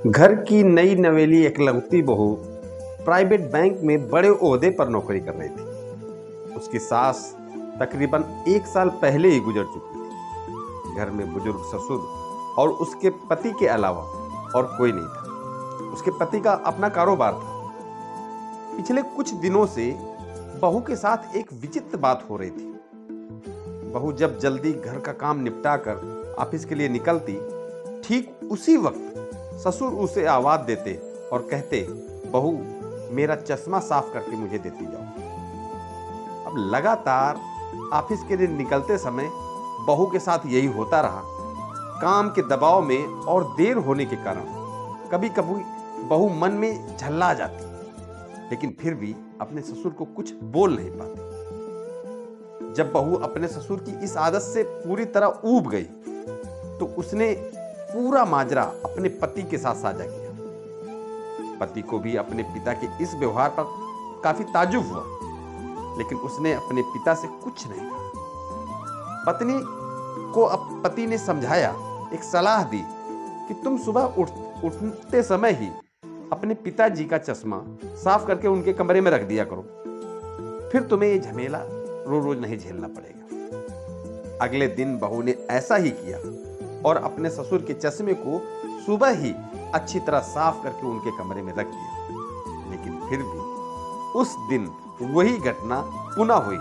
घर की नई नवेली एकलौती बहू प्राइवेट बैंक में बड़े ओहदे पर नौकरी कर रही थी। उसकी सास तकरीबन 1 साल पहले ही गुजर चुकी थी। घर में बुजुर्ग ससुर और उसके पति के अलावा और कोई नहीं था। उसके पति का अपना कारोबार था। पिछले कुछ दिनों से बहू के साथ एक विचित्र बात हो रही थी। बहू जब जल्दी घर का काम निपटा कर ऑफिस के लिए निकलती, ठीक उसी वक्त ससुर उसे आवाज देते और कहते, बहू मेरा चश्मा साफ करके मुझे देती जाओ। अब लगातार ऑफिस के लिए निकलते समय बहू के साथ यही होता रहा। काम के दबाव में और देर होने के कारण कभी कभी बहू मन में झल्ला जाती, लेकिन फिर भी अपने ससुर को कुछ बोल नहीं पाती। जब बहू अपने ससुर की इस आदत से पूरी तरह ऊब गई तो उसने पूरा माजरा अपने पति के साथ साझा किया। पति को भी अपने पिता के इस व्यवहार पर काफी ताज्जुब हुआ, लेकिन उसने अपने पिता से कुछ नहीं कहा। पत्नी को अब पति ने समझाया, एक सलाह दी कि तुम सुबह उठते समय ही अपने पिताजी का चश्मा साफ करके उनके कमरे में रख दिया करो, फिर तुम्हें ये झमेला रोज रोज नहीं झेलना पड़ेगा। अगले दिन बहू ने ऐसा ही किया और अपने ससुर के चश्मे को सुबह ही अच्छी तरह साफ करके उनके कमरे में रख दिया। लेकिन फिर भी उस दिन वही घटना पुनः हुई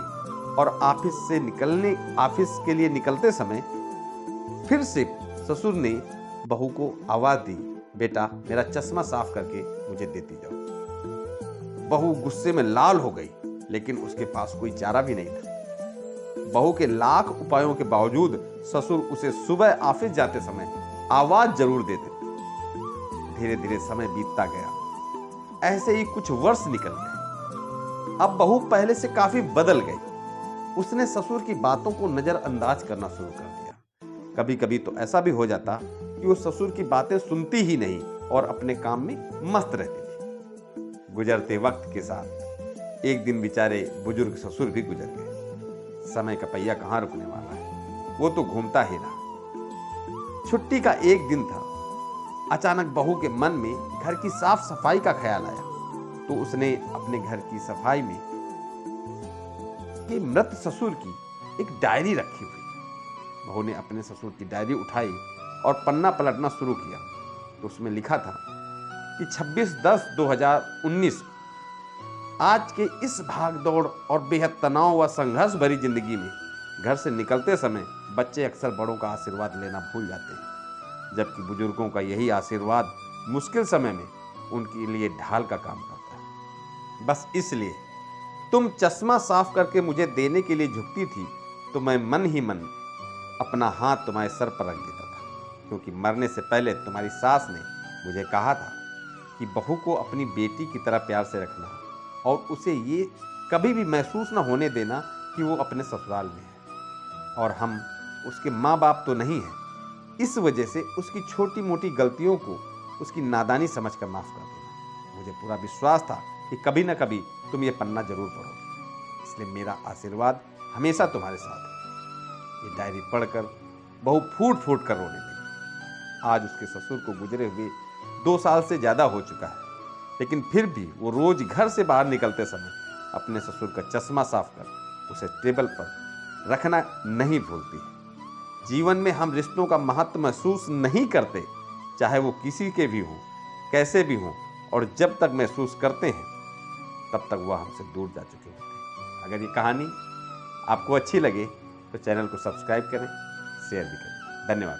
और ऑफिस के लिए निकलते समय फिर से ससुर ने बहू को आवाज दी, बेटा मेरा चश्मा साफ करके मुझे देती जाओ। बहू गुस्से में लाल हो गई, लेकिन उसके पास कोई चारा भी नहीं था। बहू के लाख उपायों के बावजूद ससुर उसे सुबह ऑफिस जाते समय आवाज जरूर देते। धीरे धीरे समय बीतता गया। ऐसे ही कुछ वर्ष निकल गए। अब बहू पहले से काफी बदल गई। उसने ससुर की बातों को नजरअंदाज करना शुरू कर दिया। कभी कभी तो ऐसा भी हो जाता कि वो ससुर की बातें सुनती ही नहीं और अपने काम में मस्त रहती थी। गुजरते वक्त के साथ एक दिन बेचारे बुजुर्ग ससुर भी गुजर गए। समय का पहिया कहां रुकने वाला है, वो तो घूमता ही रहा। छुट्टी का एक दिन था। अचानक बहू के मन में घर की साफ सफाई का ख्याल आया, तो उसने अपने घर की सफाई में मृत ससुर की एक डायरी रखी हुई। बहू ने अपने ससुर की डायरी उठाई और पन्ना पलटना शुरू किया, तो उसमें लिखा था कि 26/10/2019 आज के इस भागदौड़ और बेहद तनाव व संघर्ष भरी जिंदगी में घर से निकलते समय बच्चे अक्सर बड़ों का आशीर्वाद लेना भूल जाते हैं, जबकि बुजुर्गों का यही आशीर्वाद मुश्किल समय में उनके लिए ढाल का काम करता है। बस इसलिए तुम चश्मा साफ करके मुझे देने के लिए झुकती थी तो मैं मन ही मन अपना हाथ तुम्हारे सर पर रख देता था, क्योंकि मरने से पहले तुम्हारी सास ने मुझे कहा था कि बहू को अपनी बेटी की तरह प्यार से रखना और उसे ये कभी भी महसूस न होने देना कि वो अपने ससुराल में है और हम उसके माँ बाप तो नहीं हैं। इस वजह से उसकी छोटी मोटी गलतियों को उसकी नादानी समझकर माफ कर देना। मुझे पूरा विश्वास था कि कभी न कभी तुम ये पन्ना जरूर पढ़ोगे, इसलिए मेरा आशीर्वाद हमेशा तुम्हारे साथ है। ये डायरी पढ़कर बहू फूट फूट कर रोने लगी। आज उसके ससुर को गुजरे हुए 2 साल से ज्यादा हो चुका है, लेकिन फिर भी वो रोज घर से बाहर निकलते समय अपने ससुर का चश्मा साफ कर उसे टेबल पर रखना नहीं भूलती। जीवन में हम रिश्तों का महत्व महसूस नहीं करते, चाहे वो किसी के भी हों, कैसे भी हों, और जब तक महसूस करते हैं तब तक वह हमसे दूर जा चुके होते हैं। अगर ये कहानी आपको अच्छी लगे तो चैनल को सब्सक्राइब करें, शेयर भी करें। धन्यवाद।